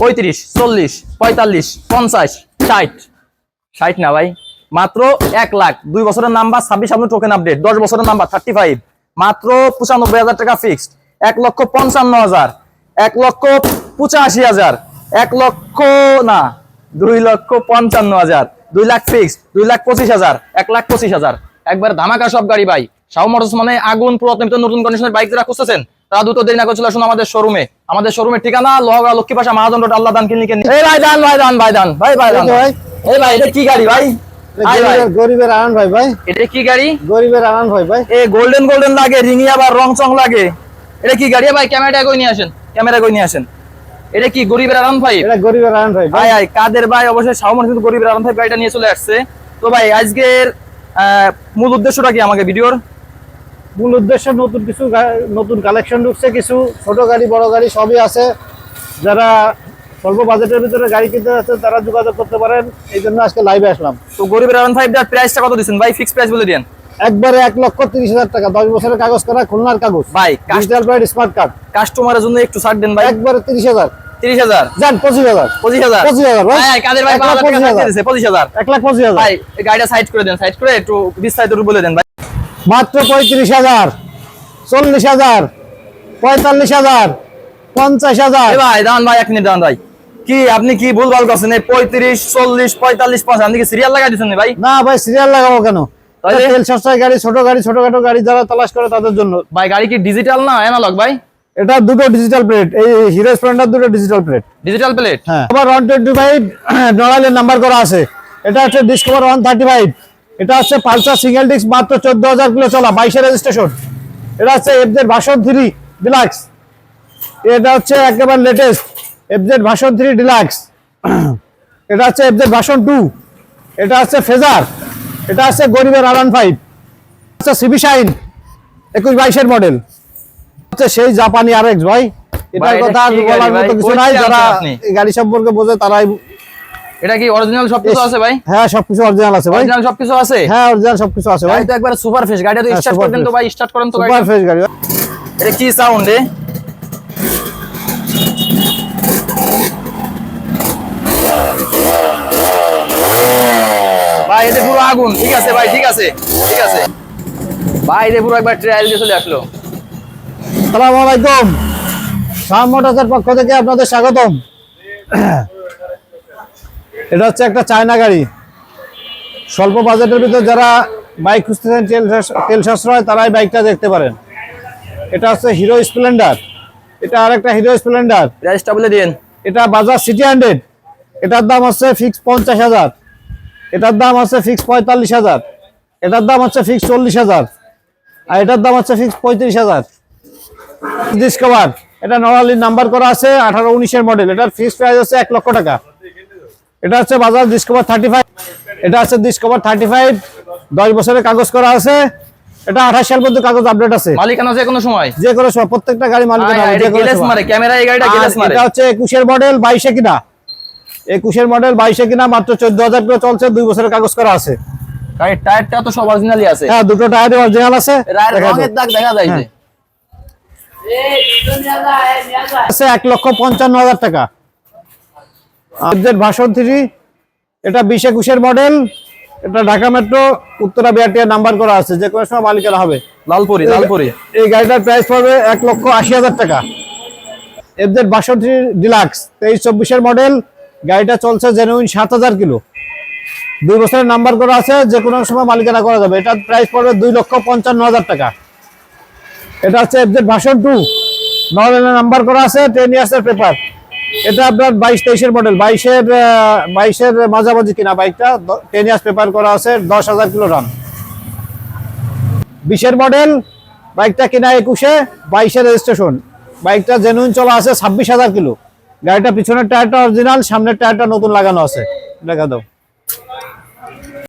35, 40, 45, 50, 60, 60 না ভাই, মাত্র 1 লাখ। 2 বছরের নাম্বার, 26 সামনে টোকেন আপডেট, 10 বছরের নাম্বার 35, মাত্র 95,000 টাকা ফিক্সড। 1,55,000, 1,85,000, 1 লক্ষ না 2,55,000, 2 লাখ ফিক্সড, 2,25,000, 1,25,000। একবার ধামাকা সব গাড়ি ভাই। শাহ মোটরস মানে আগুন, পুরাতন নতুন কন্ডিশনের বাইক যারা খুঁজতেছেন তারা দ্রুত দেরি না করে চলে আসুন আমাদের শোরুমে। আমাদের শোরুমের ঠিকানা লোহাগড়া লক্ষ্মীপাশা মহাজন রোড, আল্লাহ দান ক্লিনিকে। এই ভাই দান, ভাই দান, ভাই দান, ভাই ভাই দান ভাই। এই ভাই এটা কি গাড়ি ভাই? গরিবের আনন্দ ভাই। ভাই এটা কি গাড়ি? গরিবের আনন্দ ভাই। ভাই এই গোল্ডেন গোল্ডেন লাগে, রিঙি আবার রং চং লাগে। এটা কি গাড়ি ভাই? ক্যামেরাটা কই নিয়ে আসেন, ক্যামেরা কই নিয়ে আসেন। এটা কি গরিবের আনন্দ ভাই? এটা গরিবের আনন্দ ভাই। ভাই ভাই কাদের ভাই অবশ্যই শাহ মোটরস গরিবের আনন্দ ভাই গাড়িটা নিয়ে চলে আসছে। তো ভাই আজকের মূল উদ্দেশ্যটা কি আমাকে ভিডিওর? মূল উদ্দেশ্য নতুন কালেকশন ঢুকছে, কিছু ছোট গাড়ি বড় গাড়ি সবই আছে। যারা স্বল্প বাজেটের ভিতরে গাড়ি কিনতে যাচ্ছে তারা যোগাযোগ করতে পারেন, এই জন্য আজকে লাইভে আসলাম। তো গরিবের আনন্দ ভাই প্রাইসটা কত দিচ্ছেন ভাই? ফিক্স প্রাইস বলে দেন। একবারে 1,30,000 টাকা, 10 বছরের কাগজ করা, খুলনার কাগজ ভাই, ডিজিটাল প্লেট স্মার্ট কার্ড। কাস্টমারের জন্য একটু ছাড় দেন ভাই। একবারে 30,000। 30,000 জান 25,000। 25,000 25,000 ভাই। কাদের ভাই 25,000 দিয়েছে? 25,000। 1,25,000 ভাই এই গাড়িটা সাইড করে দেন, সাইড করে একটু বিস্তারিত বলে দেন ভাই। মাত্র 35,000, 40,000, 45,000, 50,000। ভাই দান ভাই, 1 মিনিট দান ভাই। কি আপনি কি ভুলভাল করছেন? এই 35, 40, 45, 50 আপনি কি সিরিয়াল লাগাই দিচ্ছেন ভাই? না ভাই, সিরিয়াল লাগাবো কেন? তেল সাশ্রয় গাড়ি, ছোটখাটো গাড়ি যারা তালাশ করে তাদের জন্য। ভাই গাড়ি কি ডিজিটাল না অ্যানালগ ভাই? এটা দুটো ডিজিটাল প্লেট, এই হিরো স্প্লেন্ডার দুটো ডিজিটাল প্লেট। ডিজিটাল প্লেট, হ্যাঁ। আবার 125 নড়াইলের নাম্বার করা আছে। এটা হচ্ছে ডিসকভার 135। এটা হচ্ছে পালসার সিঙ্গেল ডিস্ক, মাত্র 14,000 কিলো চলা, 22 রেজিস্ট্রেশন। এটা হচ্ছে এফজেড ভার্সন 3 ডিলাক্স। এটা হচ্ছে একেবারে লেটেস্ট এফজেড ভার্সন 3 ডিলাক্স। এটা হচ্ছে এফজেড ভার্সন 2। এটা হচ্ছে ফেজার। এটা হচ্ছে গরিবের R15। আচ্ছা সিবি শাইন 21-22 এর মডেল। হচ্ছে সেই জাপানি RX ভাই। এটার কথা আর বলার মতো কিছু নাই, যারা এই গাড়ি সম্পর্কে বোঝে তারাই। এটা কি অরিজিনাল সবকিছু আছে ভাই? হ্যাঁ সবকিছু অরিজিনাল আছে ভাই। অরিজিনাল সবকিছু আছে? হ্যাঁ অরিজিনাল সবকিছু আছে ভাই। তো একবার সুপার ফ্রেশ গাড়িটা তো স্টার্ট করে দেন তো ভাই, স্টার্ট করেন তো গাড়ি। সুপার ফ্রেশ গাড়ি। এটা কি সাউন্ড রে ভাই? এটা পুরো আগুন। ঠিক আছে ভাই, ঠিক আছে ঠিক আছে ভাই। এটা পুরো একবার ট্রায়াল দিয়ে চলে আসলো। আসসালামু আলাইকুম, শাহ মোটরসের পক্ষ থেকে আপনাদের স্বাগতম। এটা হচ্ছে একটা চায়না গাড়ি। স্বল্প বাজেটের ভিতরে যারা বাইক খুঁজতেছেন তেল সাশ্রয়, তারাই বাইকটা দেখতে পারেন। এটা হচ্ছে হিরো স্প্লেন্ডার। এটা আরেকটা হিরো স্প্লেন্ডার। প্রাইসটা বলে দিন। এটা বাজাজ সিটি 100। এটার দাম হচ্ছে ফিক্স 50,000। এটার দাম হচ্ছে ফিক্স 45,000। এটার দাম হচ্ছে ফিক্স 40,000। আর এটার দাম হচ্ছে ফিক্স 35,000। ডিসকভার, এটা নড়ালির নাম্বার করা আছে, 18-19 এর মডেল। এটার ফিক্স প্রাইস হচ্ছে 1 লক্ষ টাকা। এটা হচ্ছে বাজাজ ডিসকভার 35। এটা হচ্ছে ডিসকভার 35, 10 বছরের কাগজ করা আছে। এটা 28 সাল পর্যন্ত কাগজ আপডেট আছে। মালিকানা যে কোনো সময়, যে কোনো সময় প্রত্যেকটা গাড়ি মালিকানা হবে। এটা গ্লাস মারে ক্যামেরা, এই গাড়িটা গ্লাস মারে। এটা হচ্ছে 21 এর মডেল, 22 এ কিনা। 21 এর মডেল, 22 এ কিনা, মাত্র 14,000 কিলো চলছে, 2 বছরের কাগজ করা আছে। গাড়ির টায়ারটা তো সব অরিজিনালি আছে। হ্যাঁ দুটো টায়ারই অরিজিনাল আছে। রঙের দাগ দেখা যায় যে। আছে 1,55,000 টাকা। FZ version 3। এটা 20-21 এর মডেল। এটা Dhaka metro Uttara BRT number করা আছে, যে কোনো সময় মালিকানা হবে। লালপুরি। এই গাড়িটার প্রাইস পড়বে 1,80,000 টাকা। এফজেড ভার্সন 3 ডিলাক্স, 23-24 এর মডেল। গাড়িটা চলছে জেনুইন 7,000 কিলো, 2 বছরের নাম্বার করা আছে, যে কোনো সময় মালিকানা করা যাবে। এটার প্রাইস পড়বে 2,55,000 টাকা। এটা হচ্ছে এফজেড ভার্সন 2, নর্মাল নাম্বার করা আছে, 10 ইয়ার্সের পেপার। এটা আপনার 22-23 এর মডেল, 22-এর মাঝামাঝি কিনা বাইকটা, 10 ইয়ার্স পেপার করা আছে, 10,000 কিলো রান। 20 এর মডেল, বাইকটা কিনা 21-এ, 22-এর রেজিস্ট্রেশন। বাইকটা জেনুইন চলা আছে 26,000 কিলো। গাড়িটা পিছনের টায়ারটা অরিজিনাল, সামনের টায়ারটা নতুন লাগানো আছে। দেখা দাও।